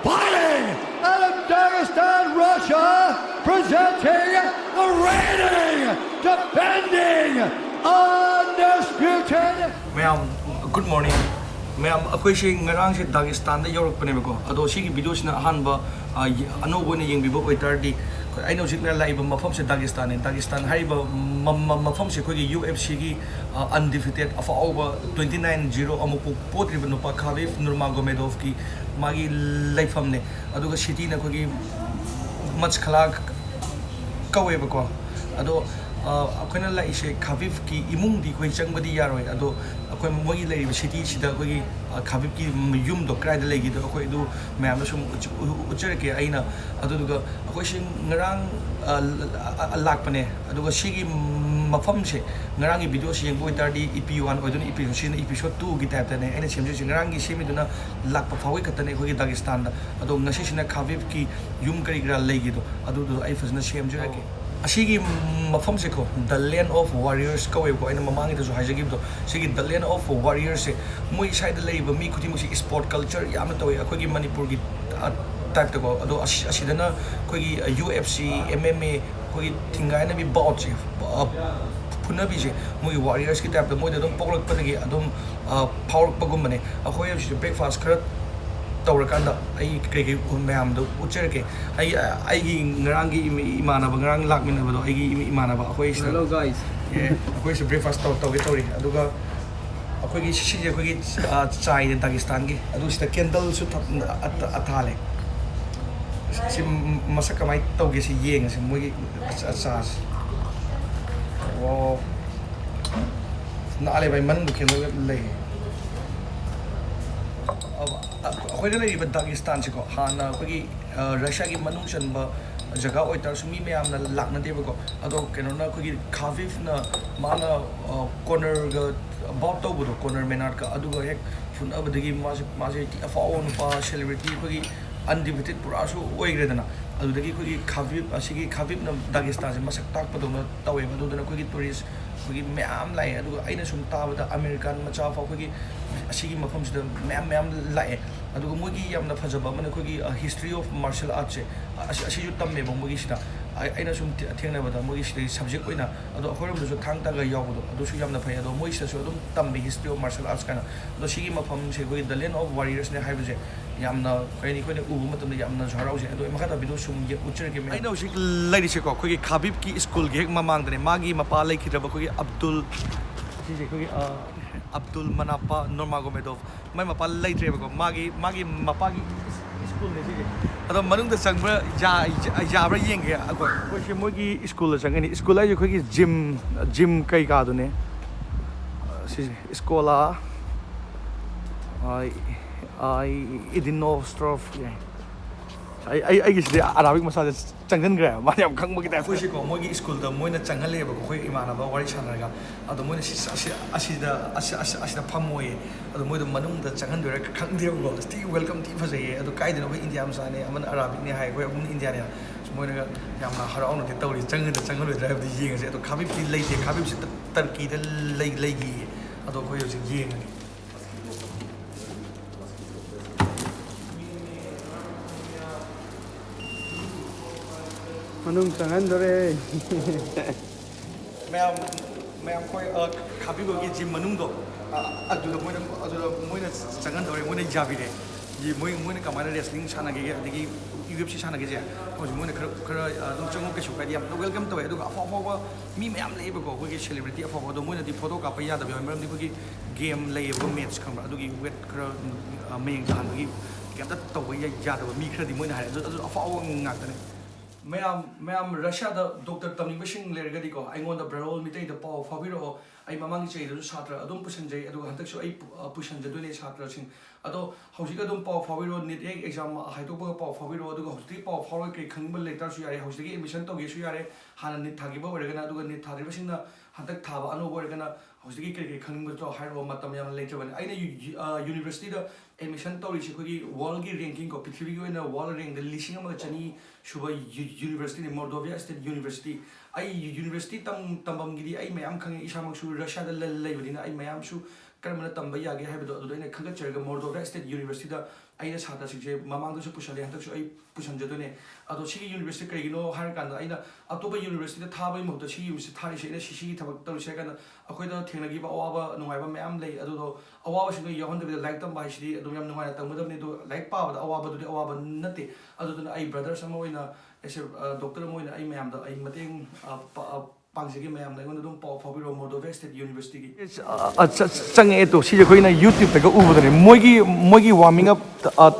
fighting out of Dagestan, Russia, presenting the reigning, defending, undisputed. Ma'am, good morning. Ma'am, ako'y si ngarang si Dagestan da Europe pa nimo ko. Ado sige video na hanba ano ko ni yung bibo ko itardi. I know sig na live mafam sa Dagestan hariba mafam si ko UFC gi undefeated afa over 29-0 amuk pot riba no pa KHABIB Nurmagomedov ki magi live famne. Ado ka city na ko gi match khala kawe ba ko. Ado ako'y na lai si KHABIB ki imung di ko chang badi yaroi. Ado ako'y mogi lai city sida ko gi KHABIB ki yum do krai da legi do ako'y do mayam na sum uchar ke aina ado duga ako'y si ngarang lak pa ne ado ga sigi mafam se ngarang gi video si yang boy tardi EP1 o dun EP si episode 2 gi type ta ne aina semje si ngarang gi semi duna lak pa fawi ka ta ne ko gi Dagestan da ado ngasi sina KHABIB ki yum kari gra legi do ado do ai fasna semje ke asigi mafam se ko the land of warriors ko ko aina mamangi da so hajagi do sigi the land of warriors se moi side lei ba mi khuti mo si sport culture yamna tawi akoi gi Manipur gi type ko ado asidana koi gi UFC MMA koi thingai na bi bout chi phuna bi je moi warriors ki type da moi da dum poklak pa gi adum power pa gum ne akoi si breakfast khara tawrakanda ai kai mayam do uchar ke ai gi ngarang gi imana ba ngarang lakmin ba do ai gi imana ba akoi Hello guys. akoi se breakfast taw ge tori aduga akoi gi sisi akoi gi chai de Dagestan gi adu sta candle su athale si masak kamai taw ge si yeng si moi asas wow na ale bai man du ke le ako'y na laiba Dagestan si ko hana ako'y Russia gi manung chan ba jaga oi tar sumi mayam na lak na deba ko ado keno na ako'y KHABIB na mana corner ga about to budo corner menat ka adu ga hek fun abadagi mase ti afao no pa celebrity ako'y undefeated pura su oi gre dana adu dagi ako'y KHABIB asigi KHABIB na Dagestan si masak tak pa do na tawe adu dana ako'y tourist ako'y mayam lai adu aina sum taba da American macha fa ako'y asigi mafam sida mayam lai aduga mogi yamna phajaba man ako'y history of martial arts asi ju tamme ba mogi sida aina sum thengna bada mogi sida subject oina ado akhoram du thang ta ga yawdo ado su yamna phai ado moi sida su adum tamme history of martial arts kana ado sigi mafam se ako'y the land of warriors ne haiba je yamna kaini koine ubu matam yamna jarau je ado makata bido sum ye uchar ke me aina usik lady se ko ako'y KHABIB ki school ge mamang dane magi mapa lai khidaba ako'y Abdul si je ako'y Abdul Manapa Nurmagomedov mai mapa lai tre ko magi mapa gi school ne si ado manung da changbra ja bra yeng ge ko si moi gi school la changani school ai ko gi gym kai ka do ne si escola ai idinostrov ai gi Arabic masa changhan gra ma yam khang ma gi ta ko si ko moi gi school da moi na changhal le ba ko imana ba wari chana ga ado moi na asida phamoi ado moi da manung da changhan dore khang de go sti welcome ti phajai ado kai de no India ma sa ne aman Arabic ne hai ko amun India ne moi na yam na harau no te tawri changhal le drive di yeng se ado KHABIB ki lai te KHABIB se Turkey da lai gi ado ko yo se yeng Manung tangan dore. Ma'am koi KHABIB gi gym manung do adu moi na changan dore moi na jabi de ji moi na kamana wrestling sana ge adigi UFC sana ge je ko moi na khara dum changu ke shuka di am welcome to adu afa mi ma'am le ba ko gi celebrity afa do moi na di photo ka pa ya da bi maram di ko gi game le ba match kham adu gi wet khara meng jan gi ke ta to ya da mi khara di moi na ha adu afa ngak ta ne Ma'am Russia da Dr. Tamningadi lergadi ko aingon da Brarol mitai da pau fabiro ai mamang chei da chatra adum pusan jai adu hantak so ai pusan jadu ne chatra sing ado hausi adum pau fabiro net exam haito ba pau fabiro adu hausi pau fabiro ke khangba later su yare hausi ge admission to ge su yare hana net thagi ba organa adu net thari ba sing na hantak thaba anu organa hausi ge ke khangba to hairo matam yam later ban aina university da admission to ri chi world gi ranking ko prithvi gi na world rank da lising ama chani shuba university Mordovia State University ai university tambam gi ai mayam khang isa mak su Russia da lai badina ai mayam su ꯀꯔꯝꯕꯅ ꯇꯝꯕ ꯌꯥꯒꯦ ꯍꯥꯏꯕꯗꯣ ꯑꯗꯨꯗ ꯑꯩꯅ ꯈꯟꯒꯠꯆꯔꯒ ꯃꯣꯜꯗꯣꯚꯥ state ꯌꯨꯅꯤꯚꯔꯁꯤꯇꯤꯗ ꯑꯩꯅ ꯁꯥꯇ꯭ꯔꯁꯤꯡꯁꯦ ꯃꯃꯥꯡꯗꯁꯨ ꯄꯨꯁꯜꯂꯦ ꯍꯟꯗꯛꯁꯨ ꯑꯩ ꯄꯨꯁꯟꯖꯗꯣꯏꯅꯦ ꯑꯗꯣ ꯁꯤꯒꯤ ꯌꯨꯅꯤꯚꯔꯁꯤꯇꯤ ꯀꯩꯒꯤꯅꯣ ꯍꯥꯏꯔꯀꯥꯟꯗ ꯑꯩꯅ ꯑꯇꯣꯞꯄ ꯌꯨꯅꯤꯚꯔꯁꯤꯇꯤꯗ ꯊꯥꯕꯒꯤ ꯃꯍꯨꯠꯇ ꯁꯤꯒꯤ ꯌꯨꯅꯤꯚꯔꯁꯤꯇꯤ ꯊꯥꯔꯤꯁꯦ ꯑꯩꯅ ꯁꯤꯒꯤ ꯊꯕꯛ ꯇꯧꯔꯤꯁꯦ ꯍꯥꯏꯔꯀꯥꯟꯗ ꯑꯩꯈꯣꯏꯗ ꯊꯦꯡꯅꯈꯤꯕ ꯑꯋꯥꯕ ꯅꯨꯡꯉꯥꯏꯕ ꯃꯌꯥꯝ ꯂꯩ ꯑꯗꯨꯗꯣ ꯑꯋꯥꯕꯁꯤꯡꯗꯣ ꯌꯥꯎꯍꯟꯗꯕꯤꯗ ꯂꯥꯏꯔꯤꯛ ꯇꯝꯕ ꯍꯥꯏꯁꯤꯗꯤ ꯑꯗꯨꯝ ꯌꯥꯝ ꯅꯨꯡꯉꯥꯏꯅ ꯇꯝꯒꯗꯕꯅꯤ ꯑꯗꯣ ꯂꯥꯏꯔꯤꯛ ꯄꯥꯕꯗ ꯑꯋꯥꯕꯗꯨꯗꯤ ꯑꯋꯥꯕ ꯅꯠꯇꯦ ꯑꯗꯨꯗꯨꯅ ꯑꯩ ꯕ꯭ꯔꯗꯔꯁ ꯑꯃ ꯑꯣꯏꯅ ꯑꯩꯁꯦ ꯗꯣꯛꯇꯔ ꯑꯃ ꯑꯣꯏꯅ ꯑꯩ ꯃꯌꯥꯝꯗ ꯑꯩ ꯃꯇꯦꯡ ꯄꯥꯡꯖꯒꯦ ꯃꯌꯥꯝꯗ ꯑꯩꯉꯣꯟꯗ ꯑꯗꯨꯝ ꯄꯥꯎ ꯐꯥꯎꯕꯤꯔꯛꯑꯣ ꯃꯣꯜꯗꯣꯚꯥ ꯁ꯭ꯇꯦꯠ ꯌꯨꯅꯤꯚꯔꯁꯤꯇꯤꯒꯤ ꯆꯪꯉꯛꯑꯦ ꯇꯣ ꯁꯤꯁꯦ ꯑꯩꯈꯣꯏꯅ ꯌꯨꯇ꯭ꯌꯨꯕꯇꯒ ꯎꯕꯗꯅꯦ ꯃꯣꯏꯒꯤ ꯋꯥꯔꯃꯤꯡ ꯑꯞ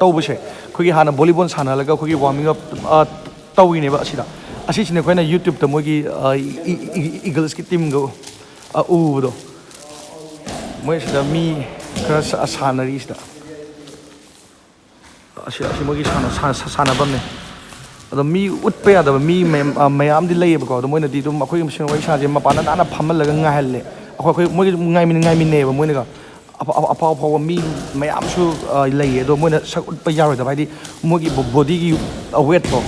ꯇꯧꯕꯁꯦ ꯑꯩꯈꯣꯏꯒꯤ ꯍꯥꯟꯅ ꯚꯣꯂꯤꯕꯣꯜ ꯁꯥꯟꯅꯍꯜꯂꯒ ꯑꯩꯈꯣꯏꯒꯤ ꯋꯥꯔꯃꯤꯡ ꯑꯞ ꯇꯧꯔꯤꯅꯦꯕ ꯑꯁꯤꯁꯤꯅ ꯑꯩꯈꯣꯏꯅ ꯌꯨꯇ꯭ꯌꯨꯕꯇ ꯃꯣꯏꯒꯤ ꯏꯒꯜꯁꯀꯤ ꯇꯤꯝꯒ ꯎꯕꯗꯣ ꯃꯣꯏ ꯁꯤꯗ ꯃꯤ ꯈꯔ ꯁꯥꯟꯅꯔꯤ ꯁꯤꯗ ꯑꯁꯤ ꯃꯣꯏꯒꯤ ꯁꯥꯟꯅꯐꯝꯅꯦ ꯑꯗꯣ ꯃꯤ ꯎꯠꯄ ꯌꯥꯗꯕ ꯃꯤ ꯃꯌꯥꯝꯗꯤ ꯂꯩꯌꯦꯕꯀꯣ ꯑꯗꯣ ꯃꯣꯏꯅꯗꯤ ꯑꯗꯨꯝ ꯑꯩꯈꯣꯏꯒꯤ ꯃꯁꯦꯟ ꯋꯥꯔꯤ ꯁꯥꯁꯦ ꯃꯄꯥꯟꯗ ꯅꯥꯟꯅ ꯐꯝꯍꯜꯂꯒ ꯉꯥꯏꯍꯜꯂꯦ ꯑꯩꯈꯣꯏ ꯃꯣꯏꯒꯤ ꯉꯥꯏꯃꯤꯟꯅꯩꯌꯦꯕ ꯃꯣꯏꯅꯒ ꯑꯐꯥꯎꯕ ꯃꯤ ꯃꯌꯥꯝꯁꯨ ꯂꯩꯌꯦ ꯑꯗꯣ ꯃꯣꯏꯅ ꯁꯛ ꯎꯠꯄ ꯌꯥꯔꯣꯏꯗꯕ ꯍꯥꯏꯗꯤ ꯃꯣꯏꯒꯤ ꯕꯣꯗꯤꯒꯤ ꯋꯦꯠꯇꯣ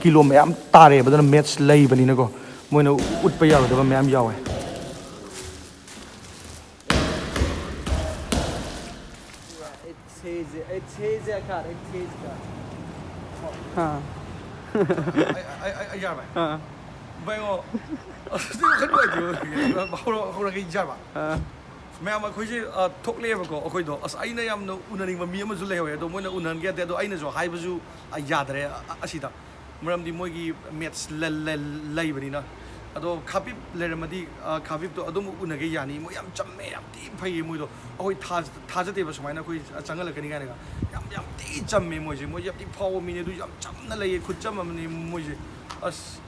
ꯀꯤꯂꯣ ꯃꯌꯥꯝ ꯇꯥꯔꯦꯕ ꯑꯗꯨꯅ ꯃꯦꯠꯁ ꯂꯩꯕꯅꯤꯅꯀꯣ ꯃꯣꯏꯅ ꯎꯠꯄ ꯌꯥꯔꯣꯏꯗꯕ ꯃꯌꯥꯝ ꯌꯥꯎꯋꯦ ꯃꯌꯥꯝ ꯑꯩꯈꯣꯏꯁꯦ ꯊꯣꯛꯂꯛꯑꯦꯕꯀꯣ ꯑꯩꯈꯣꯏꯗꯣ ꯑꯁ ꯑꯩꯅ ꯌꯥꯝꯅ ꯎꯅꯅꯤꯡꯕ ꯃꯤ ꯑꯃꯁꯨ ꯂꯩꯍꯧꯋꯦ ꯑꯗꯣ ꯃꯣꯏꯅ ꯎꯅꯍꯟꯒꯦ ꯌꯥꯗꯦ ꯑꯗꯣ ꯑꯩꯅꯁꯨ ꯍꯥꯏꯕꯁꯨ ꯌꯥꯗ꯭ꯔꯦ ꯑꯁꯤꯗ ꯃꯔꯝꯗꯤ ꯃꯣꯏꯒꯤ ꯃꯦꯠꯁ ꯂꯩꯕꯅꯤ나 ꯑꯗꯣ ꯈꯥꯕꯤꯕ ꯂꯩꯔꯝꯃꯗꯤ ꯈꯥꯕꯤꯕꯇꯣ ꯑꯗꯨꯝ ꯎꯅꯒꯦ ꯌꯥꯅꯤ ꯃꯣꯏ ꯌꯥꯝ ꯆꯝꯃꯦ ꯌꯥꯝ ꯊꯤ ꯐꯩꯌꯦ ꯃꯣꯏꯗꯣ ꯑꯩꯈꯣꯏ ꯊꯥꯖꯗꯦꯕ ꯁꯨꯃꯥꯏꯅ ꯑꯩꯈꯣꯏ ꯆꯪꯍꯜꯂꯛꯀꯅꯤ ꯀꯥꯏꯅꯒ ꯌꯥꯝ ꯊꯤ ꯆꯝꯃꯦ ꯃꯣꯏꯁꯦ ꯌꯥꯝ ꯊꯤ ꯐꯥꯎꯕ ꯃꯤꯅꯦ ꯑꯗꯨ ꯌꯥꯝ ꯆꯝꯅ ꯂꯩꯌꯦ ꯈꯨꯠꯆꯝ ꯑꯃꯅꯤ ꯃꯣꯏꯁꯦ ꯑꯁ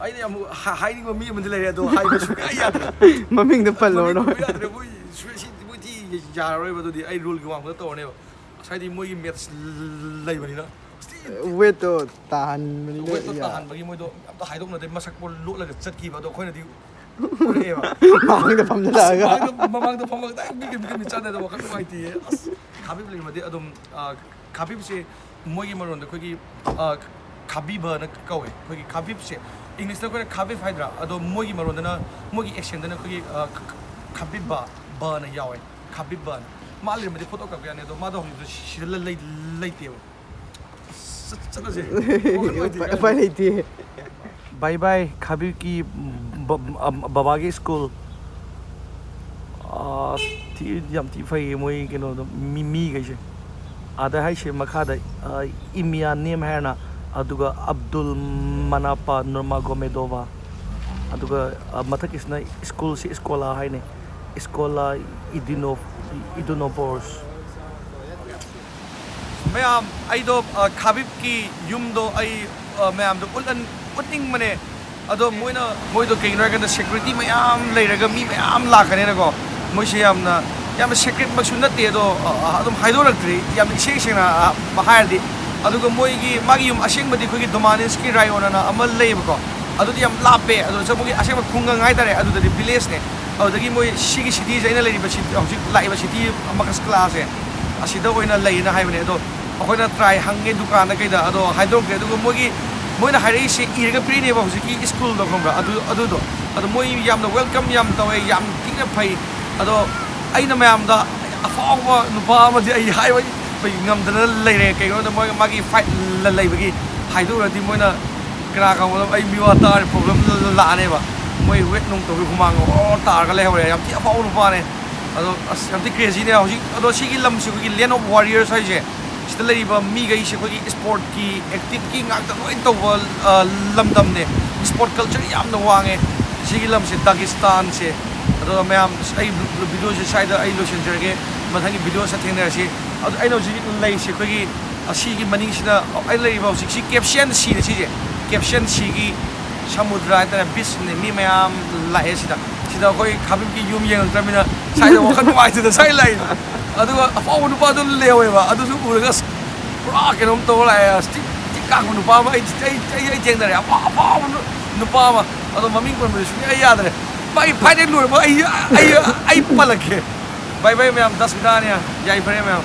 ꯑꯩꯅ ꯌꯥꯝ ꯍꯥꯏꯅꯤꯡꯕ ꯃꯤ ꯑꯃꯗꯤ ꯂꯩꯔꯦ ꯑꯗꯣ ꯍꯥꯏꯕ ꯁꯨꯡꯌꯥ ꯌꯥꯗ꯭ꯔꯦ ꯃꯃꯤꯡꯗ ꯄꯜꯂꯣꯔꯅꯣ ꯌꯥꯗ꯭ꯔꯦ ꯃꯣꯏ ꯃꯣꯏꯗꯤ ꯌꯥꯔꯔꯣꯏꯕ ꯑꯗꯨꯗꯤ ꯑꯩ ꯔꯨꯜꯒꯤ ꯋꯥꯡꯃꯗ ꯇꯧꯔꯅꯦꯕ ꯉꯁꯥꯏꯗꯤ ꯃꯣꯏꯒꯤ ꯃꯦꯠꯁ ꯂꯩꯕꯅꯤꯅ ꯋꯦꯠꯇꯣ ꯇꯥꯍꯟꯕꯅꯤꯅ ꯋꯦꯠꯇꯣ ꯇꯥꯍꯟꯕꯒꯤ ꯃꯣꯏꯗꯣ ꯑꯝꯇ ꯍꯥꯏꯗꯣꯛꯅꯗꯦ ꯃꯁꯛꯄꯣ ꯂꯣꯠꯂꯒ ꯆꯠꯈꯤꯕ ꯑꯗꯣ ꯑꯩꯈꯣꯏꯅꯗꯤ ꯎꯔꯛꯑꯦꯕ ꯃꯃꯥꯡꯗ ꯐꯝꯖꯜꯂꯛꯑꯒ ꯃꯃꯥꯡꯗ ꯐꯝꯃꯒ ꯗꯥꯏꯔꯦꯛ ꯃꯤꯒ ꯆꯥꯟꯅꯗꯕ ꯋꯥꯈꯜ ꯅꯨꯡꯉꯥꯏꯇꯦꯌꯦ ꯑꯁ ꯈꯥꯕꯤꯕ ꯂꯩꯔꯝꯃꯗꯤ ꯑꯗꯨꯝ ꯈꯥꯕꯤꯕꯁꯦ ꯃꯣꯏꯒꯤ ꯃꯔꯣꯟꯗ ꯑꯩꯈꯣꯏꯒꯤ ꯈꯥꯕꯤꯕꯅ ꯀꯧꯋꯦ ꯑꯩꯈꯣꯏꯒꯤ ꯈꯥꯕꯤꯕꯁꯦ ꯏꯪꯂꯤꯁꯇ ꯑꯩꯈꯣꯏꯅ ꯈꯥꯕꯤꯕ ꯍꯥꯏꯗ꯭ꯔꯥ ꯑꯗꯣ ꯃꯣꯏꯒꯤ ꯃꯔꯣꯟꯗꯅ ꯃꯣꯏꯒꯤ ꯑꯦꯛꯁꯦꯟꯗꯅ ꯑꯩꯈꯣꯏꯒꯤ ꯈꯥꯕꯤꯕ ꯕꯅ ꯌꯥꯎꯋꯦ ꯈꯥꯕꯤꯕꯅ ꯃꯥ ꯂꯩꯔꯝꯃꯗꯤ ꯐꯣꯇꯣ ꯀꯥꯞꯄ ꯌꯥꯅꯤ ꯑꯗꯣ ꯃꯥꯗꯣ ꯍꯧꯖꯤꯛꯇꯤ ꯁꯤꯗ ꯂꯩꯇꯦꯕ ꯆꯠꯂꯁꯦ ꯎꯄꯥꯏ ꯂꯩꯇꯦ ꯕꯥꯏ ꯕꯥꯏ ꯈꯥꯕꯤꯕꯀꯤ ꯕꯕꯥꯒꯤ ꯁ꯭ꯀꯨꯜ ꯌꯥꯝ ꯊꯤ ꯐꯩꯌꯦ ꯃꯣꯏ ꯀꯩꯅꯣꯗꯣ ꯃꯤꯈꯩꯁꯦ ꯑꯥꯗ ꯍꯥꯏꯁꯦ ꯃꯈꯥꯗ ꯏꯃꯤꯌꯥ ꯅꯦꯝ ꯍꯥꯏꯔꯅ ꯑꯗꯨꯒ ꯑꯕꯗꯨꯜ ꯃꯅꯥꯄꯥ ꯅꯨꯔꯃꯥꯒꯣꯃꯦꯗꯣꯚꯥ ꯑꯗꯨꯒ ꯃꯊꯛꯀꯤꯁꯤꯅ ꯁ꯭ꯀꯨꯜꯁꯤ ꯏꯁꯀꯣꯂꯥ ꯍꯥꯏꯅꯦ ꯏꯁꯀꯣꯂꯥ 이두노보르스 ꯃꯌꯥꯝ ꯑꯩꯗꯣ ꯈꯥꯕꯤꯕꯀꯤ ꯌꯨꯝꯗꯣ ꯑꯩ ꯃꯌꯥꯝꯗꯣ ꯎꯠꯅꯤꯡꯕꯅꯦ ꯑꯗꯣ ꯃꯣꯏꯗꯣ ꯀꯩꯒꯤꯅꯣ ꯍꯥꯏꯔꯀꯥꯟꯗ ꯁꯦꯀ꯭ꯌꯨꯔꯤꯇꯤ ꯃꯌꯥꯝ ꯂꯩꯔꯒ ꯃꯤ ꯃꯌꯥꯝ ꯂꯥꯛꯀꯅꯤꯅꯀꯣ ꯃꯣꯏꯁꯦ ꯌꯥꯝꯅ ꯁꯦꯀ꯭ꯔꯦꯠꯃꯛꯁꯨ ꯅꯠꯇꯦ ꯑꯗꯣ ꯑꯗꯨꯝ ꯍꯥꯏꯗꯣꯔꯛꯇ꯭ꯔꯤ ꯌꯥꯝꯅ ꯏꯁꯦꯡ ꯁꯦꯡꯅ ꯍꯥꯏꯔꯗꯤ ꯑꯗꯨꯒ ꯃꯥꯒꯤ ꯌꯨꯝ ꯑꯁꯦꯡꯕꯗꯤ ꯑꯩꯈꯣꯏꯒꯤ ꯗꯣꯃꯥꯅꯤꯟꯁꯀꯤ ꯔꯥꯏꯌꯣꯟ ꯑꯅ ꯑꯃ ꯂꯩꯌꯦꯕꯀꯣ ꯑꯗꯨꯗꯤ ꯌꯥꯝ ꯂꯥꯞꯄꯦ ꯑꯗꯣ ꯃꯣꯏꯒꯤ ꯑꯁꯦꯡꯕ ꯈꯨꯡꯒꯪ ꯍꯥꯏꯇꯥꯔꯦ ꯑꯗꯨꯗꯗꯤ ꯚꯤꯂꯦꯖꯅꯦ ꯑꯗꯨꯗꯒꯤ ꯃꯣꯏ ꯁꯤꯒꯤ ꯁꯤꯇꯤꯁꯦ ꯑꯩꯅ ꯂꯩꯔꯤꯕ ꯍꯧꯖꯤꯛ ꯂꯥꯛꯏꯕ ꯁꯤꯇꯤ ꯃꯀꯁꯀꯂꯥꯁꯦ ꯑꯁꯤꯗ ꯑꯣꯏꯅ ꯂꯩꯌꯦꯅ ꯍꯥꯏꯕꯅꯦ ꯑꯗꯣ ꯑꯩꯈꯣꯏꯅ ꯇ꯭ꯔꯥꯏ ꯍꯪꯉꯦ ꯗꯨꯀꯥꯟꯗ ꯀꯩꯗ ꯑꯗꯣ ꯍꯥꯏꯗꯣꯔꯛꯇ꯭ꯔꯦ ꯑꯗꯨꯒ ꯃꯣꯏꯅ ꯍꯥꯏꯔꯛꯏꯁꯦ ꯏꯔꯒ ꯄꯤꯔꯤꯅꯦꯕ ꯍꯧꯖꯤꯛꯀꯤ ꯁ꯭ꯀꯨꯜꯗꯣ ꯈꯪꯕ꯭ꯔꯥ ꯑꯗꯨꯗꯣ ꯃꯣꯏ ꯌꯥꯝꯅ ꯋꯦꯜꯀꯝ ꯌꯥꯝ ꯇꯧꯋꯦ ꯌꯥꯝ ꯊꯤꯅ ꯐꯩ ꯑꯗꯣ ꯑꯩꯅ ꯃꯌꯥꯝꯗ ꯑꯐꯥꯎꯕ ꯅꯨꯄꯥ ꯑꯃꯗꯤ ꯑꯩ ꯍꯥꯏꯕ ꯉꯝꯗꯅ ꯂꯩꯔꯦ ꯀꯩꯒꯤꯅꯣꯗ ꯃꯥꯒꯤ ꯐꯥꯏꯠ ꯂꯩꯕꯒꯤ ꯍꯥꯏꯗꯣꯛꯎꯔꯗꯤ ꯃꯣꯏꯅ ꯀꯅꯥ ꯈꯪꯕꯗ ꯑꯩ ꯃꯤꯋꯥ ꯇꯥꯔꯦ ꯄ꯭ꯔꯣꯕ꯭ꯂꯦꯝ ꯂꯥꯛꯑꯅꯦꯕ ꯃꯣꯏ ꯋꯦꯠ ꯅꯨꯡ ꯇꯧꯕꯒꯤ ꯍꯨꯃꯥꯡ ꯇꯥꯔꯒ ꯂꯩꯍꯧꯔꯦ ꯌꯥꯝ ꯊꯤ ꯑꯐꯥꯎꯕ ꯅꯨꯄꯥꯅꯦ ꯑꯗꯣ ꯑꯁ ꯌꯥꯝ ꯊꯤ ꯀ꯭ꯔꯦꯖꯤꯅꯦ ꯍꯧꯖꯤꯛ ꯑꯗꯣ ꯁꯤꯒꯤ ꯂꯝꯁꯤ ꯑꯩꯈꯣꯏꯒꯤ ꯂꯦꯟ ꯑꯣꯐ ꯋꯥꯔꯤꯌꯔꯁ ꯍꯥꯏꯁꯦ ꯁꯤꯗ ꯂꯩꯔꯤꯕ ꯃꯤꯈꯩꯁꯦ ꯑꯩꯈꯣꯏꯒꯤ ꯁ꯭ꯄꯣꯔꯠꯀꯤ ꯑꯦꯛꯇꯤꯚꯀꯤ ꯉꯥꯛꯇ ꯂꯣꯏ ꯇꯧꯕ ꯂꯝꯗꯝꯅꯦ ꯁ꯭ꯄꯣꯔꯠ ꯀꯜꯆꯔ ꯌꯥꯝꯅ ꯋꯥꯡꯉꯦ ꯁꯤꯒꯤ ꯂꯝꯁꯦ ꯗꯥꯒꯤꯁꯇꯥꯟꯁꯦ ꯑꯗꯣ ꯃꯌꯥꯝ ꯑꯩ ꯚꯤꯗꯤꯑꯣꯁꯦ ꯁ꯭ꯋꯥꯏꯗ ꯑꯩ ꯂꯣꯏꯁꯤꯟꯖꯔꯒꯦ ꯃꯊꯪꯒꯤ ꯚꯤꯗꯤꯑꯣꯁꯤꯗ ꯊꯦꯡꯅꯔꯁꯤ ꯑꯗꯣ ꯑꯩꯅ ꯍꯧꯖꯤꯛ ꯂꯩꯔꯤꯁꯦ ꯑꯩꯈꯣꯏꯒꯤ ꯑꯁꯤꯒꯤ ꯃꯅꯤꯡꯁꯤꯗ ꯑꯩꯅ ꯂꯩꯔꯤꯕ ꯍꯧꯖꯤꯛꯁꯤ ꯀꯦꯞꯁꯤꯌꯟ ꯁꯤꯅꯦ ꯁꯤꯁꯦ ꯀꯦꯞꯁꯤꯌꯟ ꯁꯤꯒꯤ ꯁꯃꯨꯗ꯭ꯔ ꯍꯥꯏꯇꯥꯔꯦ ꯕꯤꯆꯅꯦ ꯃꯤ ꯃꯌꯥꯝ ꯂꯥꯛꯑꯦ ꯁꯤꯗ ꯑꯩꯈꯣꯏ ꯈꯥꯕꯤꯕꯀꯤ ꯌꯨꯝ ꯌꯦꯡꯉꯛꯇ꯭ꯔꯕꯅꯤꯅ ꯁ꯭ꯋꯥꯏꯗ ꯋꯥꯈꯜ ꯅꯨꯡꯉꯥꯏꯇꯗ ꯁ꯭ꯋꯥꯏꯗ ꯂꯥꯛꯏ ꯑꯗꯨꯒ ꯑꯐꯥꯎꯕ ꯅꯨꯄꯥꯗꯨ ꯂꯩꯍꯧꯋꯦꯕ ꯑꯗꯨꯁꯨ ꯎꯔꯒ ꯄꯨꯔꯥ ꯀꯩꯅꯣꯝ ꯇꯧꯔ ꯂꯥꯛꯑꯦ ꯊꯤ ꯀꯥꯡꯕ ꯅꯨꯄꯥ ꯑꯃ ꯑꯩ ꯊꯦꯡꯅꯔꯦ ꯑꯐꯥꯎꯕ ꯅꯨꯄꯥ ꯑꯃ ꯑꯗꯣ ꯃꯃꯤꯡ ꯄꯟꯕꯗꯤ ꯁꯨꯡꯌꯥ ꯌꯥꯗ꯭ꯔꯦ ꯃꯥꯒꯤ ꯐꯥꯏꯅꯦꯜ ꯂꯣꯏꯔꯕ ꯑꯩ ꯄꯜꯂꯛꯀꯦ ꯕꯥꯏ ꯕꯥꯏ ꯃꯌꯥꯝ ꯗꯁꯕꯤꯗꯥꯅꯤꯌꯥ ꯌꯥꯏꯐꯔꯦ ꯃꯌꯥꯝ